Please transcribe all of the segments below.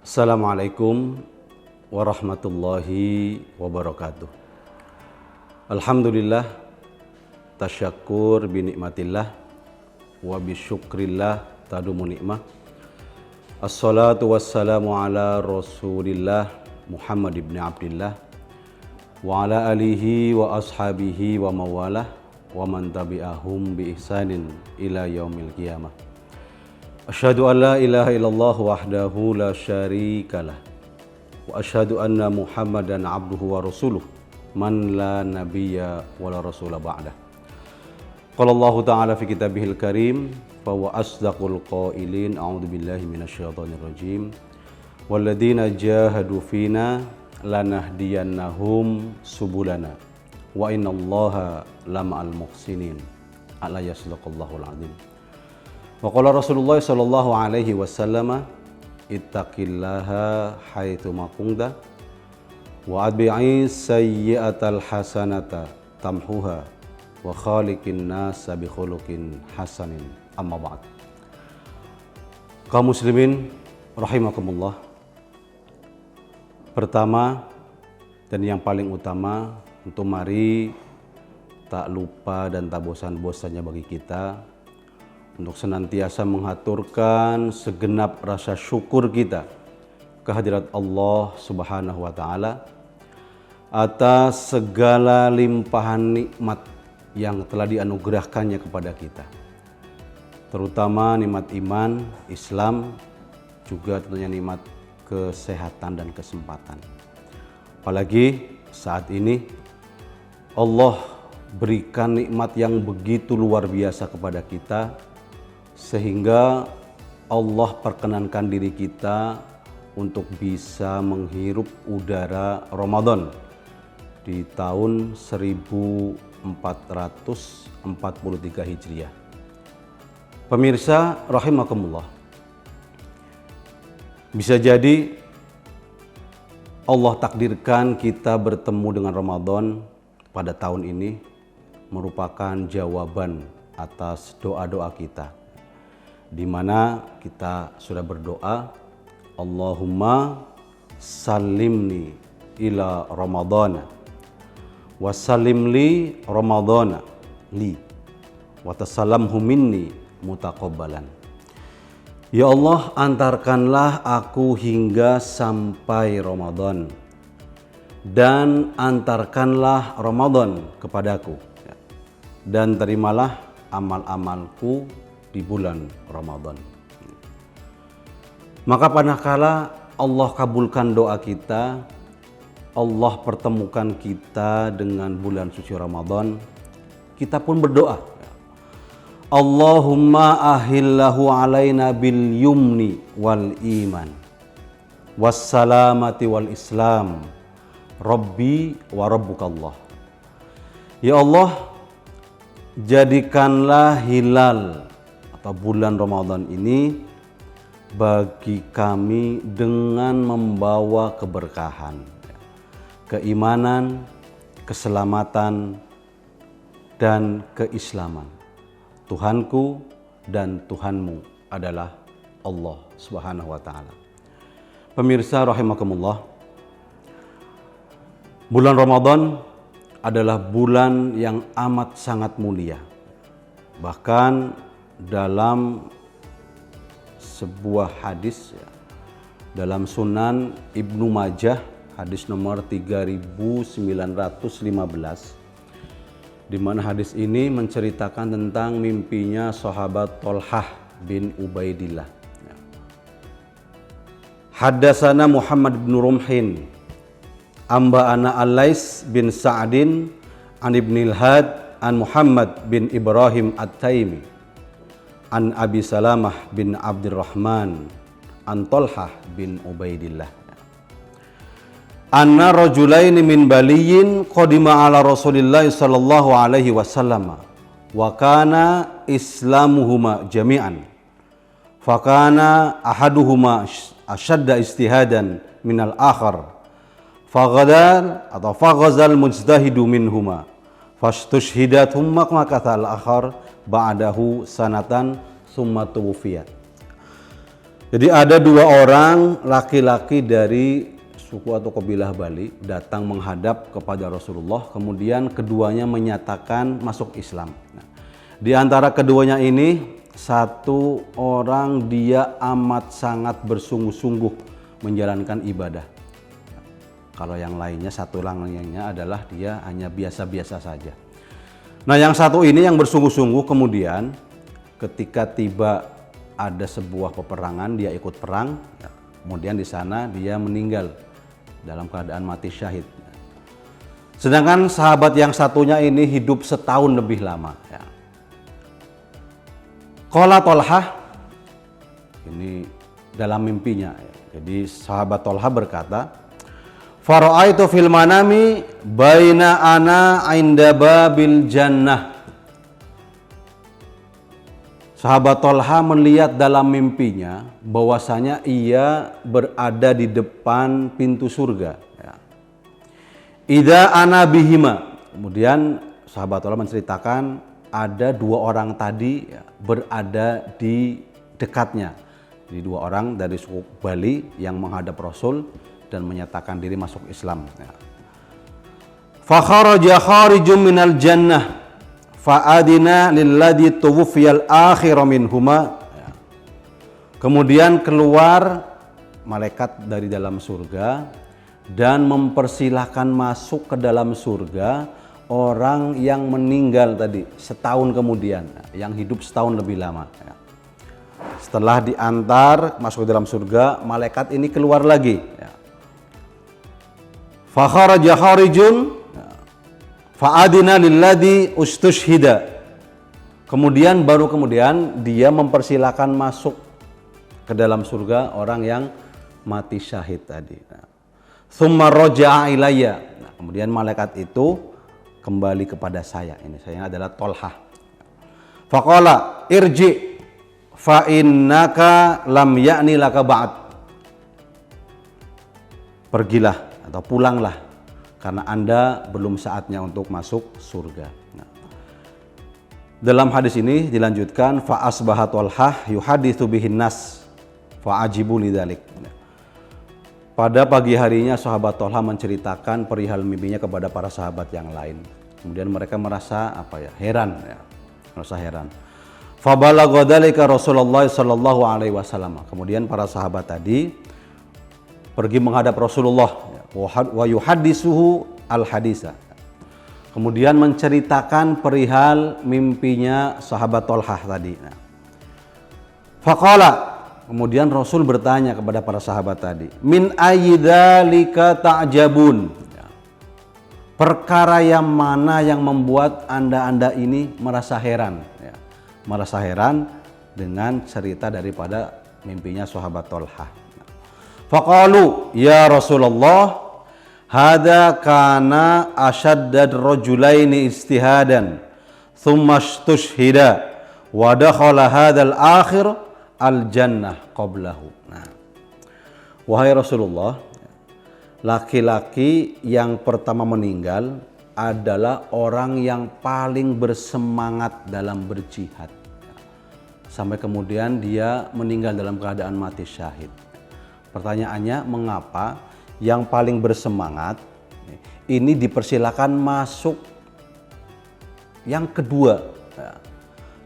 Assalamualaikum warahmatullahi wabarakatuh. Alhamdulillah, tasyakur binikmatillah, wa bisyukrillah tadumu nikmah. Assalatu wassalamu ala rasulillah Muhammad ibn Abdillah wa ala alihi wa ashabihi wa mawalah wa man tabi'ahum bi ihsanin ila yaumil qiyamah. Asyhadu an la ilaha illallah wahdahu la syarikalah wa asyhadu anna Muhammadan abduhu wa rasuluh man la nabiyya wa la rasula ba'dah. Qala Allah ta'ala fi kitabihil karim fa huwa asdaqul qailin a'udzu billahi minasyaitonir rajim walladzina jahadu fina lanahdiyannahum subulana wa innallaha lama'al muhsinin. Ala yaslaqallahul azim. Wa qala Rasulullah sallallahu alaihi wasallam ittaqillaha haitsu ma kunta wa adbi'i sayyi'atal hasanata tamhuha wa khaliqin nasa bi khuluqin hasanin. Amma ba'd. Kaum muslimin rahimakumullah. Pertama dan yang paling utama, untuk mari tak lupa dan tak bosan-bosannya bagi kita untuk senantiasa mengaturkan segenap rasa syukur kita kehadirat Allah Subhanahu wa Ta'ala atas segala limpahan nikmat yang telah dianugerahkannya kepada kita, terutama nikmat iman, Islam, juga tentunya nikmat kesehatan dan kesempatan. Apalagi saat ini Allah berikan nikmat yang begitu luar biasa kepada kita, sehingga Allah perkenankan diri kita untuk bisa menghirup udara Ramadan di tahun 1443 Hijriah. Pemirsa rahimakumullah, bisa jadi Allah takdirkan kita bertemu dengan Ramadan pada tahun ini merupakan jawaban atas doa-doa kita, di mana kita sudah berdoa, Allahumma salimni ila Ramadana wa salim li Ramadana li wa tasallamhu minni mutaqabbalan. Ya Allah, antarkanlah aku hingga sampai Ramadan dan antarkanlah Ramadan kepadaku, dan terimalah amal-amalku di bulan Ramadan. Maka manakala Allah kabulkan doa kita, Allah pertemukan kita dengan bulan suci Ramadan, kita pun berdoa, Allahumma ahillahu alaina bil yumni wal iman wassalamati wal islam Rabbi wa rabbukallah. Ya Allah, jadikanlah hilal atau bulan Ramadan ini bagi kami dengan membawa keberkahan, keimanan, keselamatan, dan keislaman. Tuhanku dan Tuhanmu adalah Allah Subhanahu wa Ta'ala. Pemirsa rahimakumullah, bulan Ramadan adalah bulan yang amat sangat mulia. Bahkan dalam sebuah hadis dalam Sunan Ibnu Majah, hadis nomor 3915, di mana hadis ini menceritakan tentang mimpinya sahabat Thalhah bin Ubaidillah. Haddatsana Muhammad bin Rumhin amba'ana Al-Lais bin Sa'din an Ibnil Had an Muhammad bin Ibrahim At-Taimi an Abi Salamah bin Abdurrahman an Thalhah bin Ubaidillah anna rajulaini min baliyin qadima ala Rasulillah sallallahu alaihi wasallam wa kana islamuhuma jami'an fa kana ahaduhuma ashadda istihadan minal akhar faghazal mujtahidu minhuma fastushhidathum makathal akhar ba'dahu sanatan summa tuwfiyat. Jadi ada dua orang laki-laki dari suku atau kabilah Bali datang menghadap kepada Rasulullah, kemudian keduanya menyatakan masuk Islam. Nah, di antara keduanya ini satu orang dia amat sangat bersungguh-sungguh menjalankan ibadah. Kalau yang lainnya, satu lainnya adalah dia hanya biasa-biasa saja. Nah, yang satu ini yang bersungguh-sungguh kemudian ketika tiba ada sebuah peperangan, dia ikut perang, kemudian di sana dia meninggal dalam keadaan mati syahid. Sedangkan sahabat yang satunya ini hidup setahun lebih lama. Qala Thalhah, ini dalam mimpinya. Jadi sahabat Thalhah berkata, "Fara'aitu fil manami baina ana 'inda babil jannah." Sahabat Thalhah melihat dalam mimpinya bahwasanya ia berada di depan pintu surga. Idza ana bihima. Kemudian sahabat Thalhah menceritakan ada dua orang tadi berada di dekatnya. Jadi dua orang dari suku Bali yang menghadap Rasul dan menyatakan diri masuk Islam. Fa kharaja kharijum minal jannah fa'adina lilladzi tuwfiyal akhir minhuma. Kemudian keluar malaikat dari dalam surga dan mempersilahkan masuk ke dalam surga orang yang meninggal tadi setahun kemudian, yang hidup setahun lebih lama. Setelah diantar masuk ke dalam surga, malaikat ini keluar lagi. Fa kharaja kharijun fa'adina lilladzi ustushhida. Kemudian dia mempersilakan masuk ke dalam surga orang yang mati syahid tadi. Tsumma raja'a ilayya. Kemudian malaikat itu kembali kepada saya. Ini saya adalah Thalhah. Faqala irji fa innaka lam ya'ni laka ba'd. Pergilah atau pulanglah karena Anda belum saatnya untuk masuk surga. Nah, dalam hadis ini dilanjutkan fa asbaha Thalhah yuhaditsu bihin nas fa ajibu lidzalik. Pada pagi harinya sahabat Thalhah menceritakan perihal mimpinya kepada para sahabat yang lain. Kemudian mereka merasa heran. Merasa heran. Fa balagha dzalika Rasulullah sallallahu alaihi wasallam. Kemudian para sahabat tadi pergi menghadap Rasulullah wa yuhaddisuhu al-hadisa. Kemudian menceritakan perihal mimpinya sahabat Thalhah tadi. Faqala, kemudian Rasul bertanya kepada para sahabat tadi, min ayyidzalika ta'jabun. Perkara yang mana yang membuat anda ini merasa heran? Merasa heran dengan cerita daripada mimpinya sahabat Thalhah. Faqalu ya Rasulullah hada kana ashaddad rajulaini istihadan thumma istushhida wa dakhala hadzal akhir al jannah qablahu. Nah, wahai Rasulullah, laki-laki yang pertama meninggal adalah orang yang paling bersemangat dalam berjihad. Sampai kemudian dia meninggal dalam keadaan mati syahid. Pertanyaannya, mengapa yang paling bersemangat ini dipersilakan masuk yang kedua?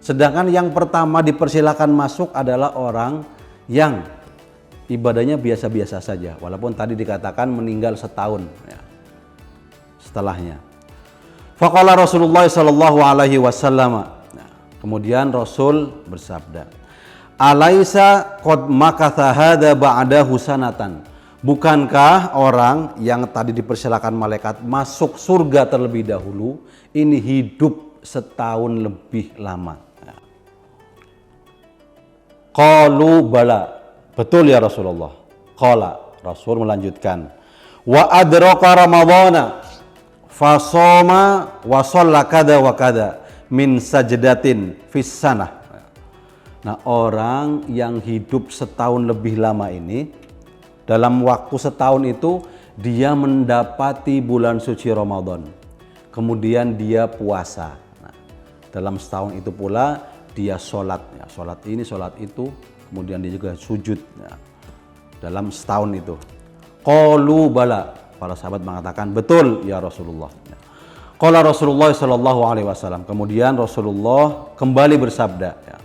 Sedangkan yang pertama dipersilakan masuk adalah orang yang ibadahnya biasa-biasa saja, walaupun tadi dikatakan meninggal setahun setelahnya. Faqala Rasulullah sallallahu alaihi wasallam. Kemudian Rasul bersabda, alaisa qad makatha hadza ba'dahu sanatan. Bukankah orang yang tadi dipersilakan malaikat masuk surga terlebih dahulu ini hidup setahun lebih lama? Qalu bala. Betul ya Rasulullah. Qala, Rasul melanjutkan, wa adraka ramadhana fasoma wa shalla kada wa kada min sajdatin fis sanah. Nah, orang yang hidup setahun lebih lama ini, dalam waktu setahun itu dia mendapati bulan suci Ramadan. Kemudian dia puasa. Nah, dalam setahun itu pula dia sholat. Sholat ini, sholat itu. kemudian dia juga sujud ya, dalam setahun itu. Qalu bala, para sahabat mengatakan betul ya Rasulullah. Qala Rasulullah sallallahu alaihi wasallam, kemudian Rasulullah kembali bersabda ya,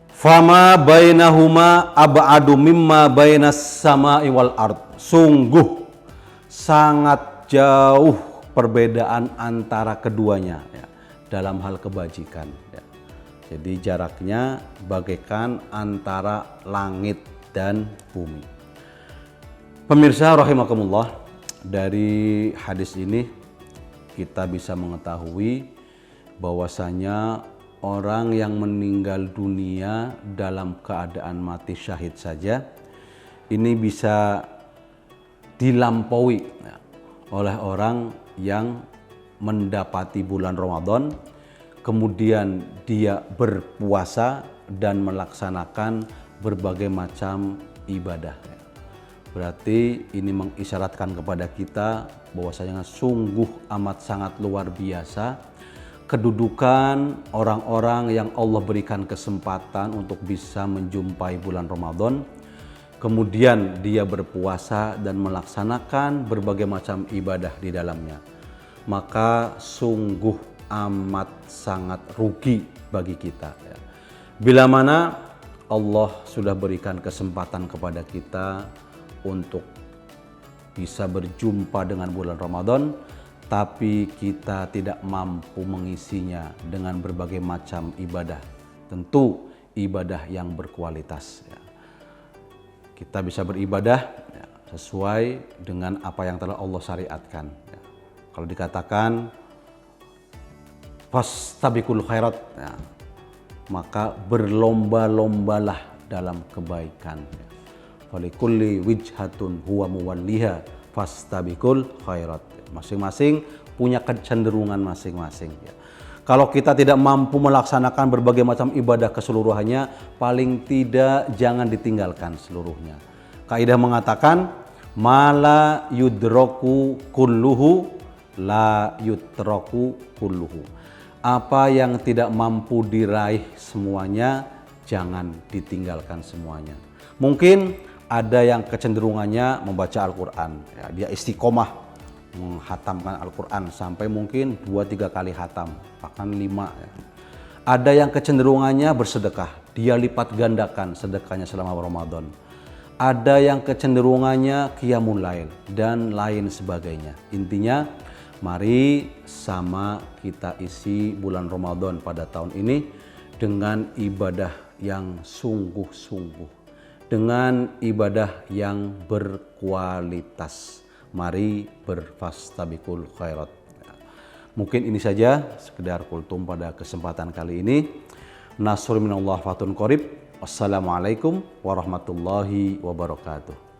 fama bainahuma ab'adu mimma bainas sama'i wal ard. Sungguh sangat jauh perbedaan antara keduanya ya, dalam hal kebajikan ya. Jadi jaraknya bagaikan antara langit dan bumi. Pemirsa rahimakumullah, dari hadis ini kita bisa mengetahui bahwasanya orang yang meninggal dunia dalam keadaan mati syahid saja ini bisa dilampaui ya, oleh orang yang mendapati bulan Ramadan, kemudian dia berpuasa dan melaksanakan berbagai macam ibadah. Berarti ini mengisyaratkan kepada kita bahwasanya sungguh amat sangat luar biasa kedudukan orang-orang yang Allah berikan kesempatan untuk bisa menjumpai bulan Ramadan, kemudian dia berpuasa dan melaksanakan berbagai macam ibadah di dalamnya. Maka sungguh amat sangat rugi bagi kita ya. Bila mana Allah sudah berikan kesempatan kepada kita untuk bisa berjumpa dengan bulan Ramadan, tapi kita tidak mampu mengisinya dengan berbagai macam ibadah, tentu ibadah yang berkualitas ya. Kita bisa beribadah ya, sesuai dengan apa yang telah Allah syariatkan ya. Kalau dikatakan fastabiqul khairat ya, maka berlomba-lombalah dalam kebaikan ya. Falikulli wijhatun huwa muwalliha fastabiqul khairat. Masing-masing punya kecenderungan masing-masing ya. Kalau kita tidak mampu melaksanakan berbagai macam ibadah keseluruhannya, paling tidak jangan ditinggalkan seluruhnya. Kaidah mengatakan mala yudroku kulluhu la yutroku kulluhu. Apa yang tidak mampu diraih semuanya, jangan ditinggalkan semuanya. Mungkin ada yang kecenderungannya membaca Al-Quran ya, dia istiqomah menghatamkan Al-Quran sampai mungkin 2-3 kali hatam, bahkan 5 ya. Ada yang kecenderungannya bersedekah, dia lipat gandakan sedekahnya selama Ramadan. Ada yang kecenderungannya qiyamul lail dan lain sebagainya. Intinya mari sama kita isi bulan Ramadan pada tahun ini dengan ibadah yang sungguh-sungguh, dengan ibadah yang berkualitas. Mari berfastabiqul khairat. Mungkin ini saja sekedar kultum pada kesempatan kali ini. Nasrun minallah fatun qorib. Wassalamualaikum warahmatullahi wabarakatuh.